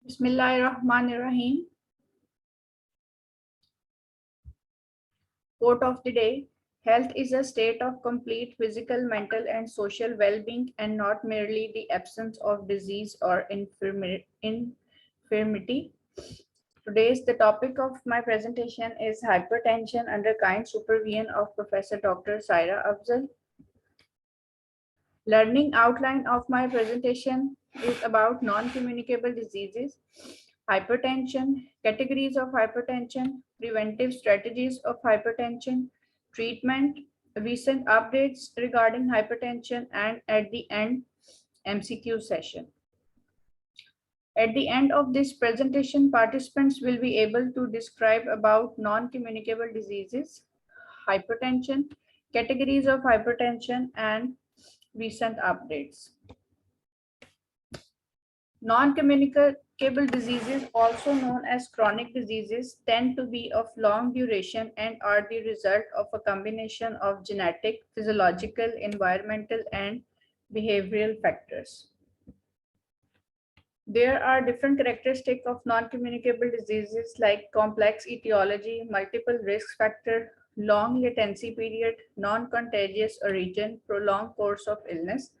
Bismillahirrahmanirrahim. Quote of the day: Health is a state of complete physical, mental, and social well being, and not merely the absence of disease or infirmity. Today's the topic of my presentation is hypertension under kind supervision of Professor Dr. Saira Afzal. Learning outline of my presentation is about non-communicable diseases, hypertension, categories of hypertension, preventive strategies of hypertension, treatment, recent updates regarding hypertension, and at the end, MCQ session. At the end of this presentation, participants will be able to describe about non-communicable diseases, hypertension, categories of hypertension, and recent updates. Non-communicable diseases, also known as chronic diseases, tend to be of long duration and are the result of a combination of genetic, physiological, environmental, and behavioral factors. There are different characteristics of non-communicable diseases like complex etiology, multiple risk factor, long latency period, non-contagious origin, prolonged course of illness,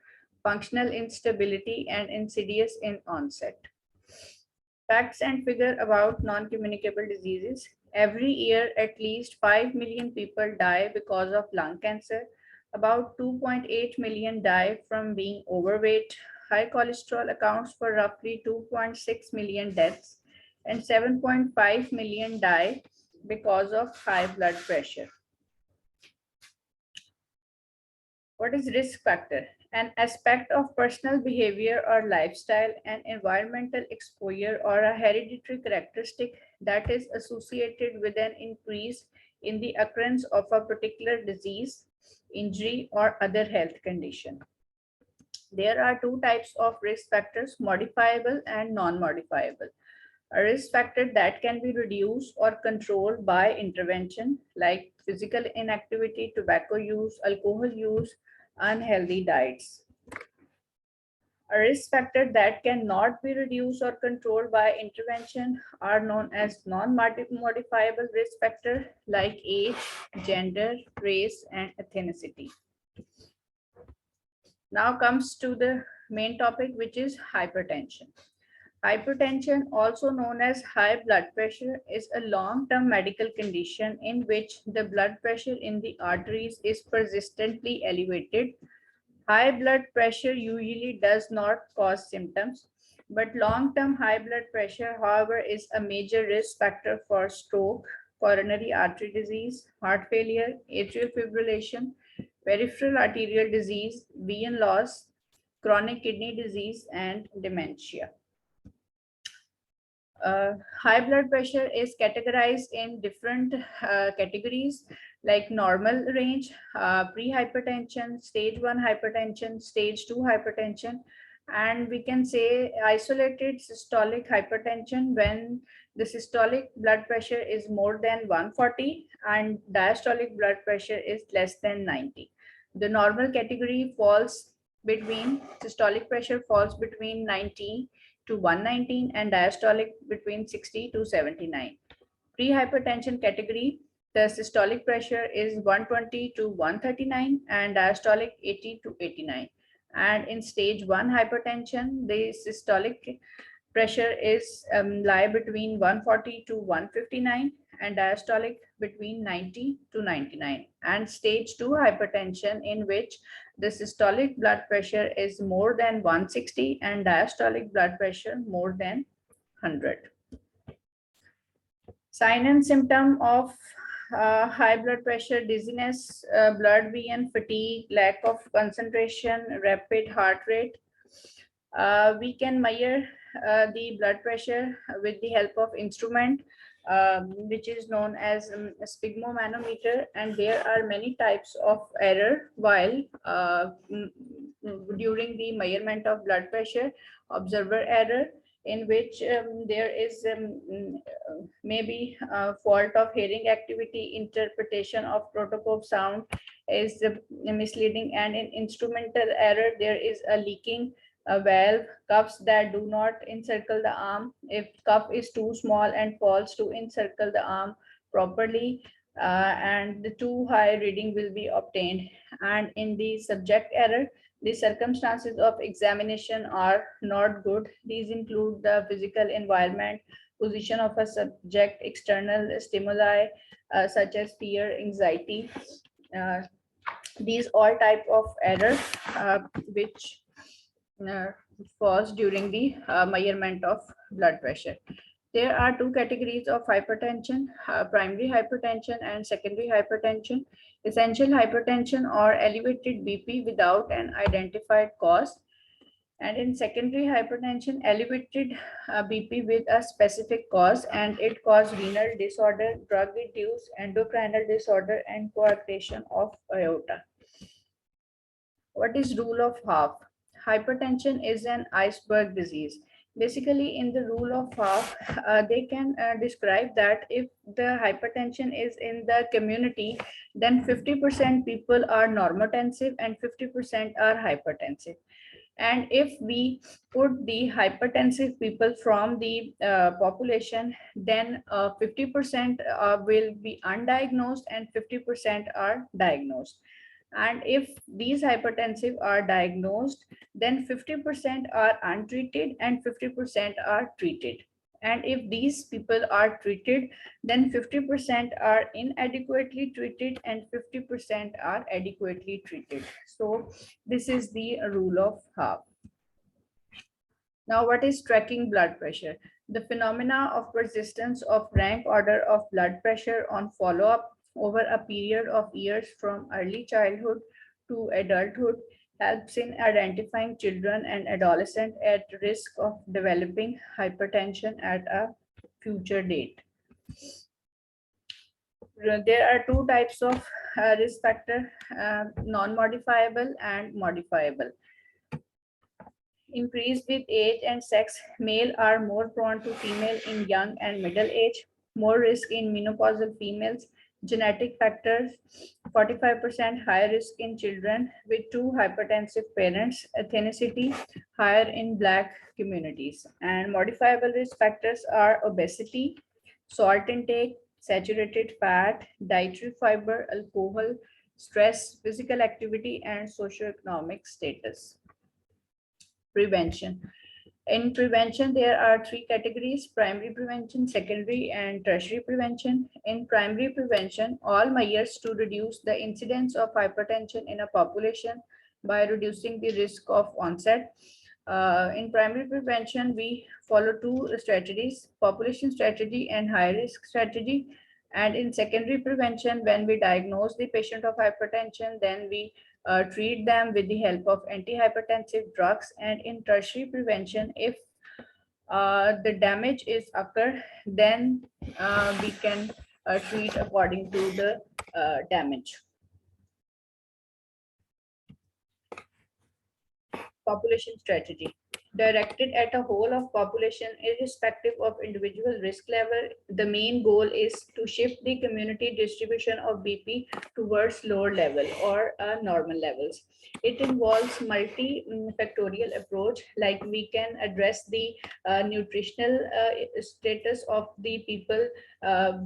functional instability, and insidious in onset. Facts and figure about non-communicable diseases. Every year, at least 5 million people die because of lung cancer. About 2.8 million die from being overweight. High cholesterol accounts for roughly 2.6 million deaths, and 7.5 million die because of high blood pressure. What is risk factor? An aspect of personal behavior or lifestyle, an environmental exposure, or a hereditary characteristic that is associated with an increase in the occurrence of a particular disease, injury, or other health condition. There are two types of risk factors, modifiable and non-modifiable. A risk factor that can be reduced or controlled by intervention like physical inactivity, tobacco use, alcohol use, unhealthy diets. A risk factor that cannot be reduced or controlled by intervention are known as non-modifiable risk factor like age, gender, race, and ethnicity. Now comes to the main topic, which is hypertension. Hypertension, also known as high blood pressure, is a long-term medical condition in which the blood pressure in the arteries is persistently elevated. High blood pressure usually does not cause symptoms, but long-term high blood pressure, however, is a major risk factor for stroke, coronary artery disease, heart failure, atrial fibrillation, peripheral arterial disease, vision loss, chronic kidney disease, and dementia. High blood pressure is categorized in different categories like normal range, pre-hypertension, stage 1 hypertension, stage 2 hypertension, and we can say isolated systolic hypertension when the systolic blood pressure is more than 140 and diastolic blood pressure is less than 90. The normal category falls between, systolic pressure falls between 90 to 119 and diastolic between 60 to 79. Pre-hypertension category, the systolic pressure is 120 to 139 and diastolic 80 to 89. And in stage 1 hypertension, the systolic pressure is lie between 140 to 159 and diastolic between 90 to 99. And stage 2 hypertension, in which the systolic blood pressure is more than 160 and diastolic blood pressure more than 100. Sign and symptom of high blood pressure: dizziness, blurred vision, fatigue, lack of concentration, rapid heart rate. We can measure the blood pressure with the help of instrument which is known as a sphygmomanometer, and there are many types of error while during the measurement of blood pressure. Observer error, in which there is maybe a fault of hearing activity, interpretation of protocol sound is misleading, and in instrumental error there is a leaking a valve, cuffs that do not encircle the arm. If cuff is too small and falls to encircle the arm properly, and the too high reading will be obtained. And in the subject error, the circumstances of examination are not good. These include the physical environment, position of a subject, external stimuli such as fear, anxiety. Uh, these all type of error which uh, falls during the measurement of blood pressure. There are two categories of hypertension, primary hypertension and secondary hypertension. Essential hypertension or elevated BP without an identified cause. And in secondary hypertension, elevated BP with a specific cause, and it causes renal disorder, drug-induced endocrinal disorder, and coarctation of aorta. What is rule of half? Hypertension is an iceberg disease. Basically, in the rule of half, they can describe that if the hypertension is in the community, then 50% people are normotensive and 50% are hypertensive. And if we put the hypertensive people from the population, then 50% will be undiagnosed and 50% are diagnosed. And if these hypertensive are diagnosed, then 50% are untreated and 50% are treated. And if these people are treated, then 50% are inadequately treated and 50% are adequately treated. So this is the rule of half. Now, what is tracking blood pressure? The phenomena of persistence of rank order of blood pressure on follow-up over a period of years from early childhood to adulthood helps in identifying children and adolescents at risk of developing hypertension at a future date. There are two types of risk factor, non-modifiable and modifiable. Increase with age and sex, male are more prone to female in young and middle age, more risk in menopausal females, genetic factors, 45% higher risk in children with two hypertensive parents, ethnicity higher in Black communities. And modifiable risk factors are obesity, salt intake, saturated fat, dietary fiber, alcohol, stress, physical activity, and socioeconomic status. Prevention. In prevention, there are three categories: primary prevention, secondary, and tertiary prevention. In primary prevention, all measures to reduce the incidence of hypertension in a population by reducing the risk of onset. In primary prevention, we follow two strategies: population strategy and high risk strategy. And in secondary prevention, when we diagnose the patient of hypertension, then we treat them with the help of antihypertensive drugs. And in tertiary prevention, if the damage is occurred, then we can treat according to the damage. Population strategy directed at a whole of population irrespective of individual risk level. The main goal is to shift the community distribution of BP towards lower level or normal levels. It involves multi-factorial approach, like we can address the nutritional status of the people,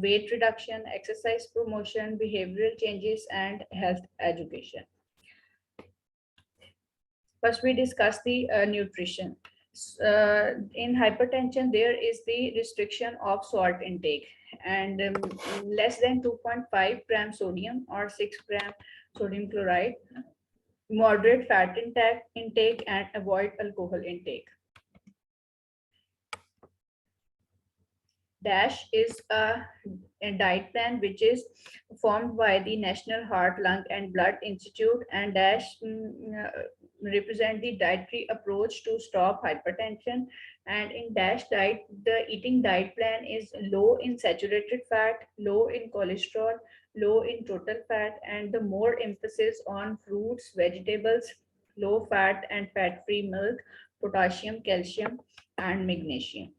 weight reduction, exercise promotion, behavioral changes, and health education. First, we discuss the nutrition. In hypertension, there is the restriction of salt intake, and less than 2.5 gram sodium or 6 gram sodium chloride, moderate fat intake, and avoid alcohol intake. DASH is a diet plan which is formed by the National Heart, Lung, and Blood Institute, and DASH represent the dietary approach to stop hypertension. And in DASH diet, the eating diet plan is low in saturated fat, low in cholesterol, low in total fat, and the more emphasis on fruits, vegetables, low fat and fat-free milk, potassium, calcium, and magnesium.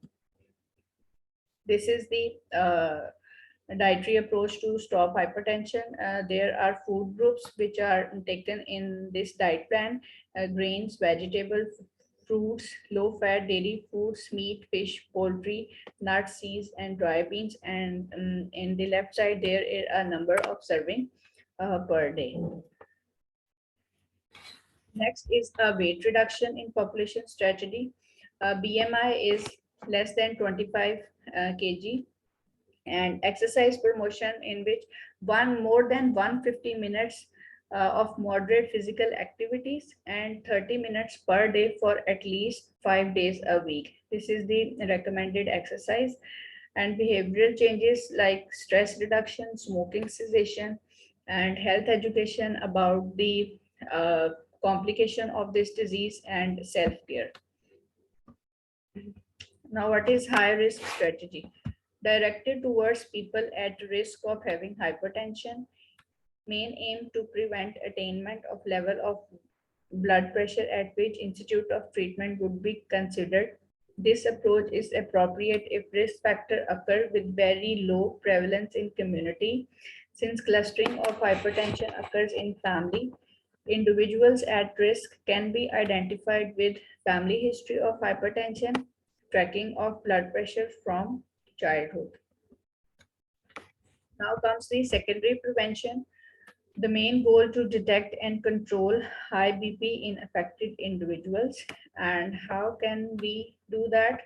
This is the dietary approach to stop hypertension. There are food groups which are taken in this diet plan: grains, vegetables, fruits, low-fat dairy foods, meat, fish, poultry, nuts, seeds, and dry beans. And in the left side, there is a number of serving per day. Next is a weight reduction in population strategy. BMI is less than 25 kg, and exercise promotion in which one more than 150 minutes of moderate physical activities and 30 minutes per day for at least 5 days a week. This is the recommended exercise. And behavioral changes like stress reduction, smoking cessation, and health education about the uh, complication of this disease and self-care. Now, what is high risk strategy? Directed towards people at risk of having hypertension, main aim to prevent attainment of level of blood pressure at which institute of treatment would be considered. This approach is appropriate if risk factor occur with very low prevalence in community. Since clustering of hypertension occurs in family, individuals at risk can be identified with family history of hypertension, tracking of blood pressure from childhood. Now comes the secondary prevention. The main goal to detect and control high BP in affected individuals. And how can we do that?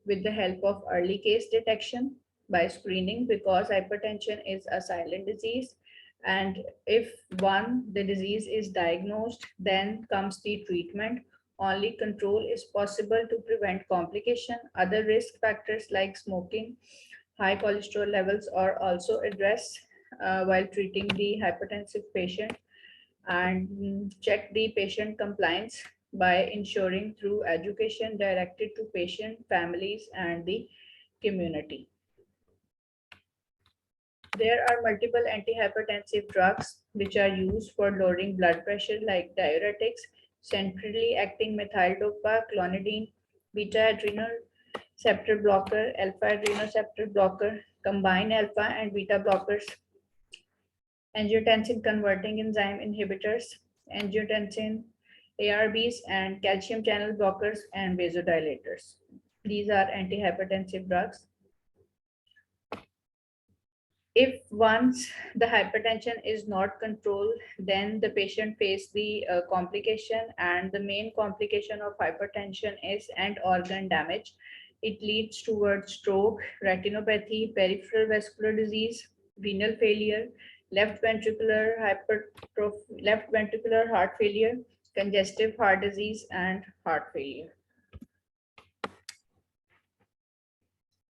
With the help of early case detection by screening, because hypertension is a silent disease. And if the disease is diagnosed, then comes the treatment. Only control is possible to prevent complication. Other risk factors like smoking, high cholesterol levels are also addressed while treating the hypertensive patient. And check the patient compliance by ensuring through education directed to patient, families, and the community. There are multiple antihypertensive drugs which are used for lowering blood pressure, like diuretics, centrally acting methyl dopa, clonidine, beta adrenal receptor blocker, alpha adrenal receptor blocker, combined alpha and beta blockers, angiotensin converting enzyme inhibitors, angiotensin ARBs, and calcium channel blockers and vasodilators. These are antihypertensive drugs. If once the hypertension is not controlled, then the patient face the complication, and the main complication of hypertension is end organ damage. It leads towards stroke, retinopathy, peripheral vascular disease, renal failure, left ventricular heart failure, congestive heart disease, and heart failure.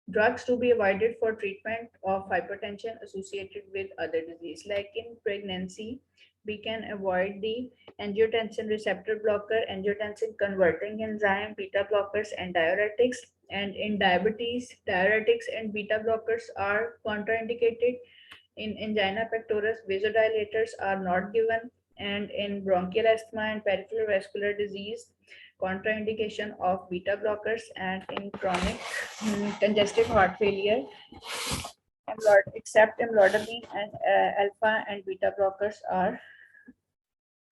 Drugs to be avoided for treatment of hypertension associated with other disease. Like in pregnancy, we can avoid the angiotensin receptor blocker, angiotensin converting enzyme, beta blockers, and diuretics. And in diabetes, diuretics and beta blockers are contraindicated. In angina pectoris, vasodilators are not given. And in bronchial asthma and peripheral vascular disease, contraindication of beta blockers. And in chronic congestive heart failure, except amlodipine and alpha and beta blockers are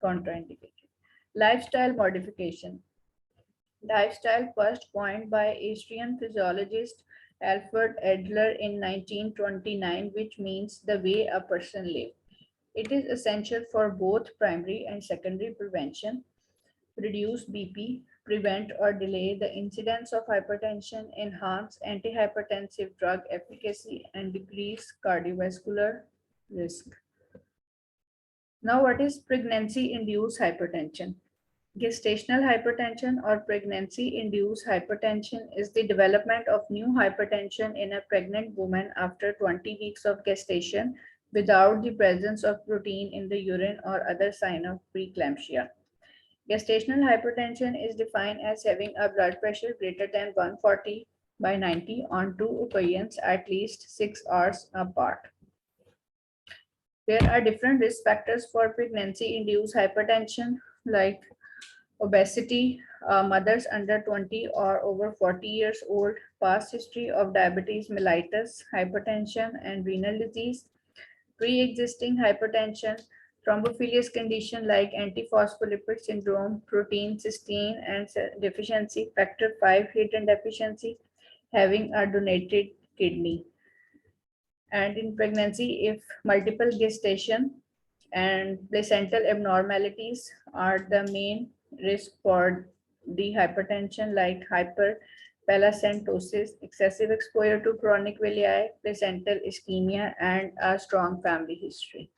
contraindicated. Lifestyle modification. Lifestyle first coined by Austrian physiologist Alfred Adler in 1929, which means the way a person lives. It is essential for both primary and secondary prevention, reduce BP, prevent or delay the incidence of hypertension, enhance antihypertensive drug efficacy, and decrease cardiovascular risk. Now, what is pregnancy-induced hypertension? Gestational hypertension or pregnancy-induced hypertension is the development of new hypertension in a pregnant woman after 20 weeks of gestation without the presence of protein in the urine or other sign of preeclampsia. Gestational hypertension is defined as having a blood pressure greater than 140/90 on two occasions at least 6 hours apart. There are different risk factors for pregnancy-induced hypertension, like obesity, mothers under 20 or over 40 years old, past history of diabetes mellitus, hypertension, and renal disease, pre-existing hypertension, Thrombophilus condition like antiphospholipid syndrome, protein cysteine and deficiency, factor 5 hidden deficiency, having a donated kidney. And in pregnancy, if multiple gestation and placental abnormalities are the main risk for the hypertension, like hyperplacentosis, excessive exposure to chronic villi, placental ischemia, and a strong family history.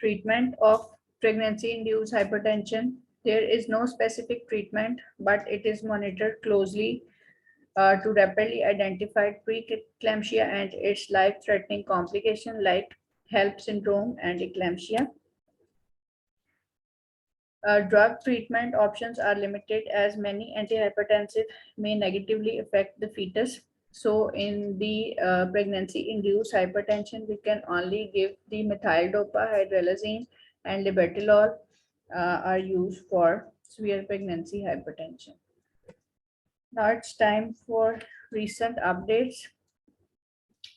Treatment of pregnancy-induced hypertension. There is no specific treatment, but it is monitored closely to rapidly identify preeclampsia and its life-threatening complication like HELP syndrome and eclampsia. Drug treatment options are limited as many antihypertensive may negatively affect the fetus. So in the pregnancy-induced hypertension, we can only give the methyl-dopa, hydralazine, and labetalol are used for severe pregnancy hypertension. Now it's time for recent updates.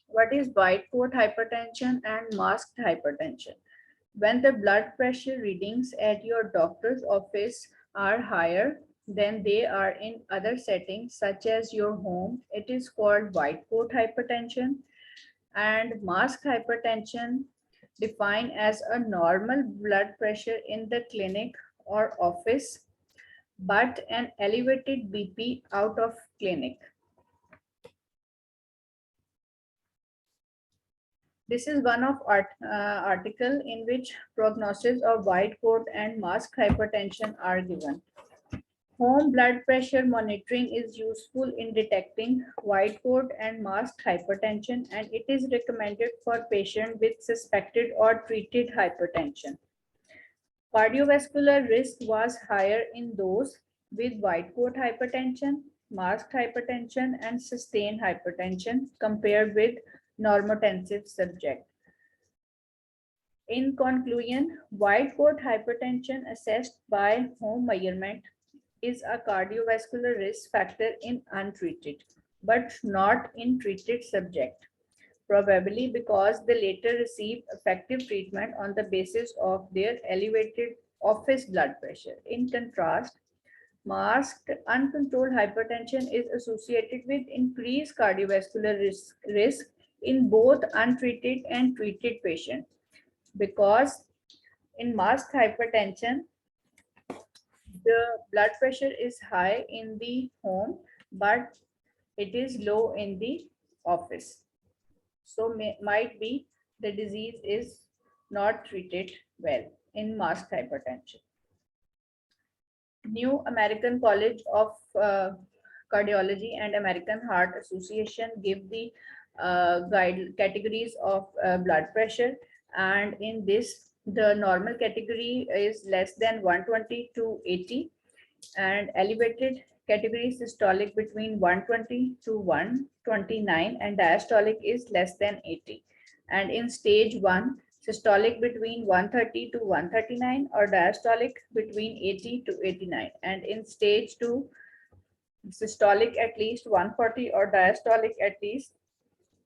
What is white coat hypertension and masked hypertension? When the blood pressure readings at your doctor's office are higher than they are in other settings, such as your home, it is called white coat hypertension. And masked hypertension, defined as a normal blood pressure in the clinic or office, but an elevated BP out of clinic. This is one of article in which prognosis of white coat and masked hypertension are given. Home blood pressure monitoring is useful in detecting white coat and masked hypertension, and it is recommended for patients with suspected or treated hypertension. Cardiovascular risk was higher in those with white coat hypertension, masked hypertension, and sustained hypertension compared with normotensive subject. In conclusion, white coat hypertension assessed by home measurement is a cardiovascular risk factor in untreated, but not in treated subject, probably because they later receive effective treatment on the basis of their elevated office blood pressure. In contrast, masked uncontrolled hypertension is associated with increased cardiovascular risk in both untreated and treated patients, because in masked hypertension, the blood pressure is high in the home, but it is low in the office. So might be the disease is not treated well in masked hypertension. New American College of Cardiology and American Heart Association give the guide categories of blood pressure, and in this the normal category is less than 120 to 80, and elevated category systolic between 120 to 129, and diastolic is less than 80. And in stage 1, systolic between 130 to 139 or diastolic between 80 to 89. And in stage 2, systolic at least 140 or diastolic at least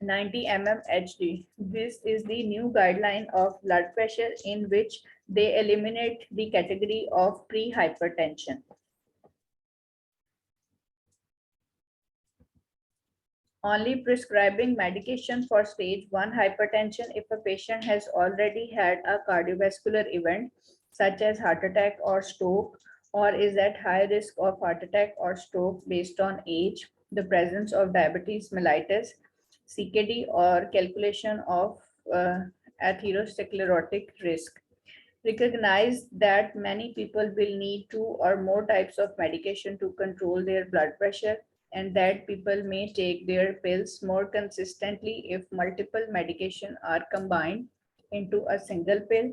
90 mm HD. This is the new guideline of blood pressure in which they eliminate the category of pre-hypertension. Only prescribing medication for stage 1 hypertension if a patient has already had a cardiovascular event such as heart attack or stroke, or is at high risk of heart attack or stroke based on age, the presence of diabetes mellitus, CKD, or calculation of atherosclerotic risk. Recognize that many people will need 2 or more types of medication to control their blood pressure, and that people may take their pills more consistently if multiple medications are combined into a single pill.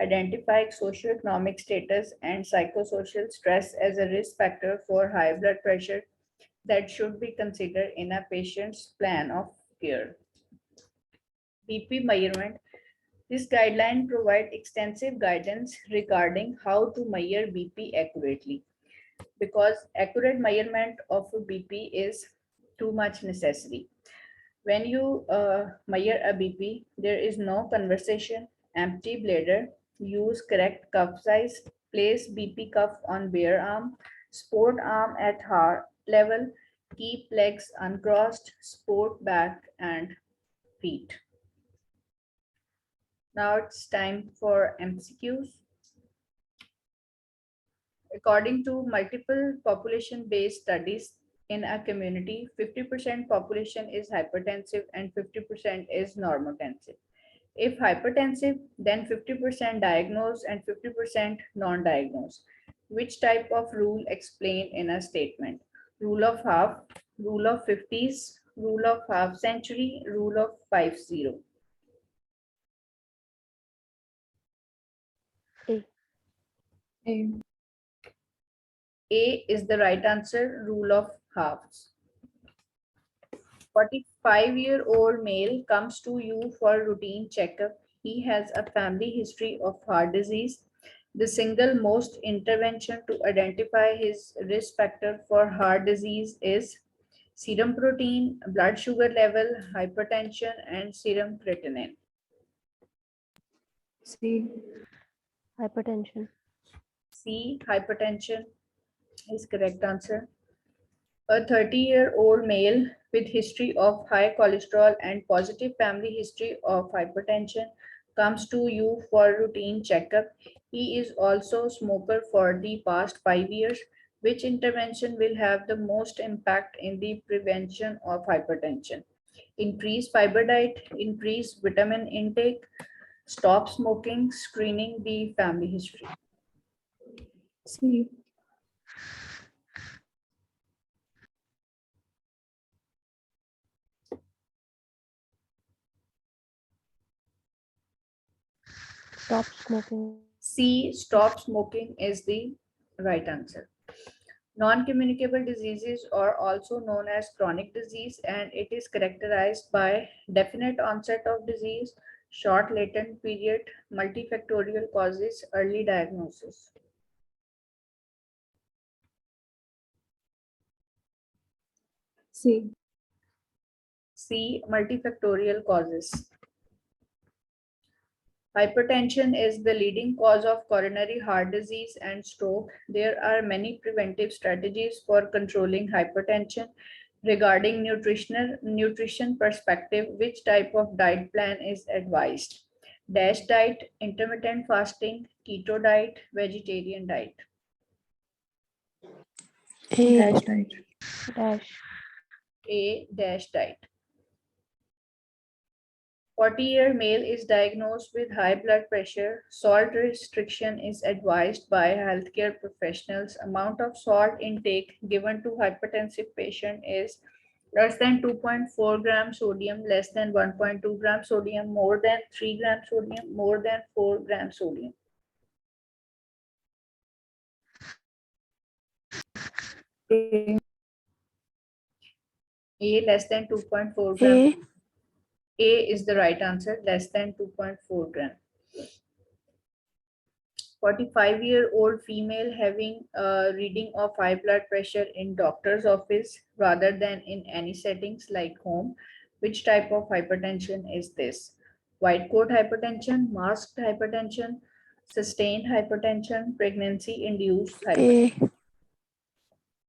Identify socioeconomic status and psychosocial stress as a risk factor for high blood pressure that should be considered in a patient's plan of care. BP measurement. This guideline provides extensive guidance regarding how to measure BP accurately, because accurate measurement of a BP is too much necessary. When you measure a BP, there is no conversation, empty bladder, use correct cuff size, place BP cuff on bare arm, support arm at heart level, keep legs uncrossed, support back and feet. Now it's time for MCQs. According to multiple population-based studies in a community, 50% population is hypertensive and 50% is normotensive. If hypertensive, then 50% diagnosed and 50% non-diagnosed. Which type of rule explained in a statement? Rule of half, rule of 50s, rule of half century, rule of 50. A. A. A is the right answer, rule of halves. 45-year-old male comes to you for routine checkup. He has a family history of heart disease. The single most intervention to identify his risk factor for heart disease is serum protein, blood sugar level, hypertension, and serum creatinine. C. Hypertension. C, hypertension is correct answer. A 30-year-old male with history of high cholesterol and positive family history of hypertension comes to you for routine checkup. He is also a smoker for the past 5 years. Which intervention will have the most impact in the prevention of hypertension? Increase fiber diet, increase vitamin intake, stop smoking, screening the family history. C. Stop smoking. C, stop smoking is the right answer. Non-communicable diseases are also known as chronic disease, and it is characterized by definite onset of disease, short latent period, multifactorial causes, early diagnosis. C. C, multifactorial causes. Hypertension is the leading cause of coronary heart disease and stroke. There are many preventive strategies for controlling hypertension. Regarding nutrition perspective, which type of diet plan is advised? Dash diet, intermittent fasting, keto diet, vegetarian diet. A. Dash diet. Dash. A, dash diet. 40-year male is diagnosed with high blood pressure. Salt restriction is advised by healthcare professionals. Amount of salt intake given to hypertensive patient is less than 2.4 grams sodium, less than 1.2 grams sodium, more than 3 grams sodium, more than 4 grams sodium. A. A, less than 2.4 grams. A. A is the right answer, less than 2.4 grams. 45-year-old female having a reading of high blood pressure in doctor's office rather than in any settings like home. Which type of hypertension is this? White coat hypertension, masked hypertension, sustained hypertension, pregnancy induced hypertension.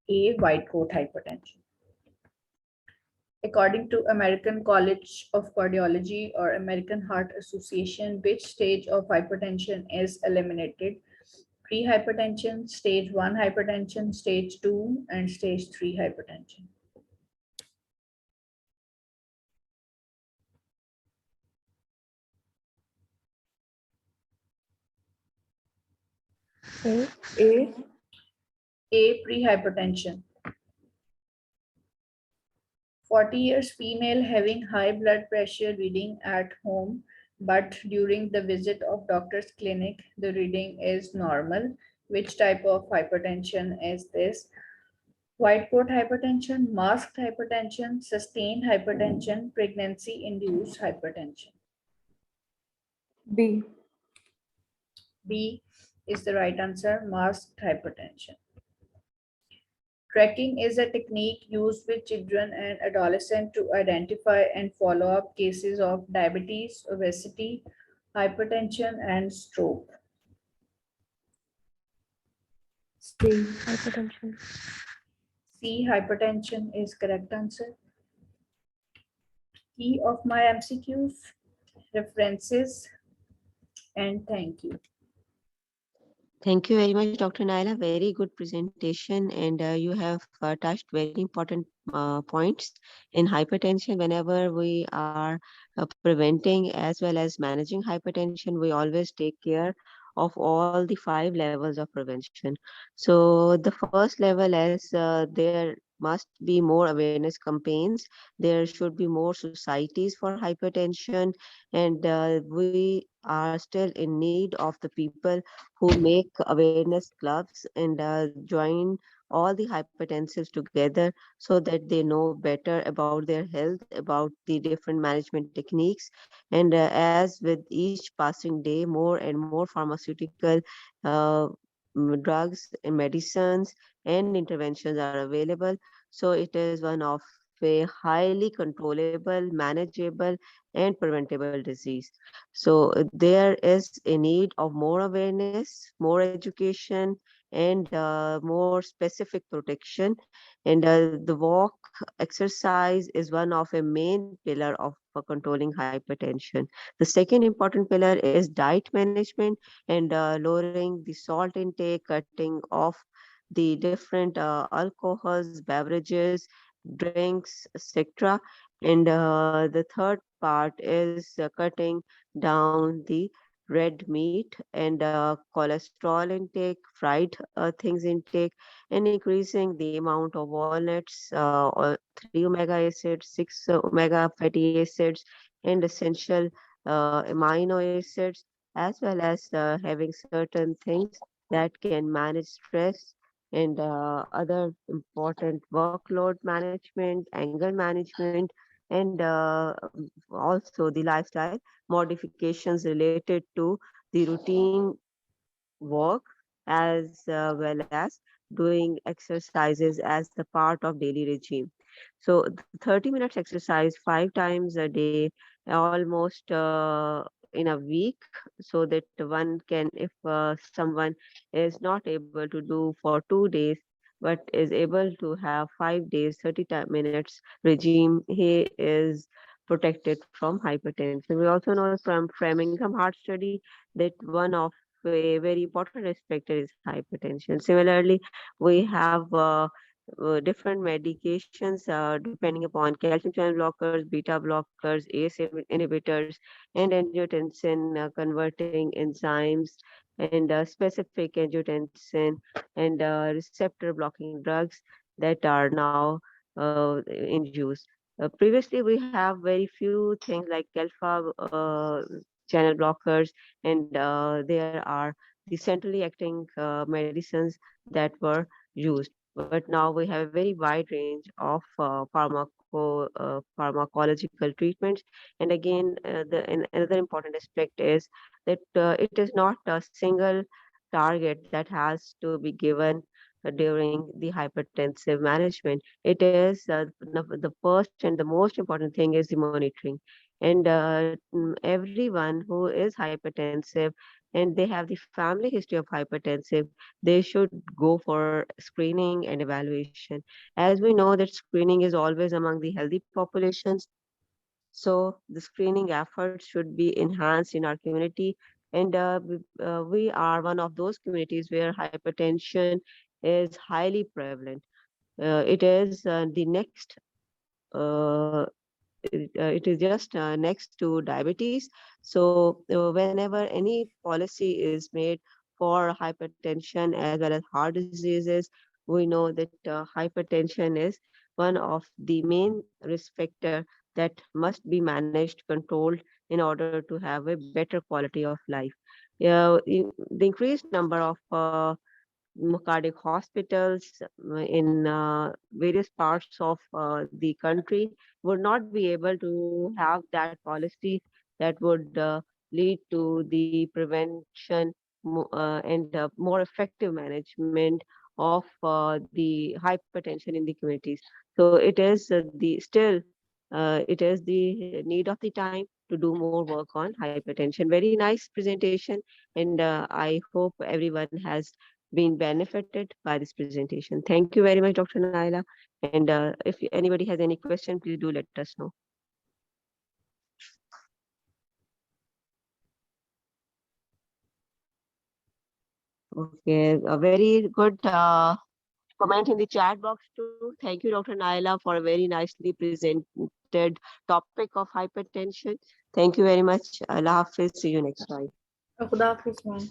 A. A, white coat hypertension. According to American College of Cardiology or American Heart Association, which stage of hypertension is eliminated? Pre-hypertension, stage 1 hypertension, stage 2, and stage 3 hypertension. A. A. A, pre-hypertension. 40 years female having high blood pressure reading at home, but during the visit of doctor's clinic, the reading is normal. Which type of hypertension is this? White coat hypertension, masked hypertension, sustained hypertension, pregnancy-induced hypertension. B. B is the right answer, masked hypertension. Tracking is a technique used with children and adolescents to identify and follow up cases of diabetes, obesity, Hypertension and stroke. C. Hypertension. C. Hypertension is correct answer. Key of my MCQs, references, and thank you. Thank you very much, Dr. Naila. Very good presentation, and you have touched very important points in hypertension. Whenever we are preventing as well as managing hypertension, we always take care of all the five levels of prevention. So the first level is there must be more awareness campaigns. There should be more societies for hypertension, and we are still in need of the people who make awareness clubs and join all the hypertensives together so that they know better about their health, about the different management techniques. And as with each passing day, more and more pharmaceutical uh, drugs and medicines and interventions are available. So it is one of a highly controllable, manageable, and preventable disease. So there is a need of more awareness, more education, and more specific protection. And the walk exercise is one of a main pillar of controlling hypertension. The second important pillar is diet management and lowering the salt intake, cutting off the different alcohols, beverages, drinks, etc. And the third part is cutting down the red meat and cholesterol intake, fried things intake, and increasing the amount of walnuts, 3 omega acids, 6 omega fatty acids, and essential amino acids, as well as having certain things that can manage stress and other important workload management, anger management, and also the lifestyle modifications related to the routine work as well as doing exercises as the part of daily regime. So 30 minutes exercise 5 times a day, almost in a week, so that one can, if someone is not able to do for 2 days, but is able to have 5 days, 30 minutes regime, he is protected from hypertension. We also know from Framingham Heart Study that one of a very important aspect is hypertension. Similarly, we have different medications depending upon calcium channel blockers, beta blockers, ACE inhibitors, and angiotensin converting enzymes, and specific angiotensin and receptor blocking drugs that are now in use. Previously, we have very few things like alpha channel blockers, and there are the centrally acting medicines that were used. But now we have a very wide range of pharmacological treatments. And again, another important aspect is that it is not a single target that has to be given during the hypertensive management. It is the first and the most important thing is the monitoring. And everyone who is hypertensive and they have the family history of hypertensive, they should go for screening and evaluation. As we know that screening is always among the healthy populations, so the screening efforts should be enhanced in our community. And we are one of those communities where hypertension is highly prevalent. It is the next uh, it is just next to diabetes. So whenever any policy is made for hypertension as well as heart diseases, we know that hypertension is one of the main risk factor that must be managed, controlled in order to have a better quality of life. The increased number of cardiac hospitals in various parts of the country would not be able to have that policy that would lead to the prevention and more effective management of the hypertension in the communities. So it is the still it is the need of the time to do more work on hypertension. Very nice presentation, and I hope everyone has been benefited by this presentation. Thank you very much, Dr. Naila. And if anybody has any question, please do let us know. Okay, a very good comment in the chat box too. Thank you, Dr. Naila, for a very nicely presented topic of hypertension. Thank you very much. Allah Hafiz. See you next time. खुदा हाफिज ma'am.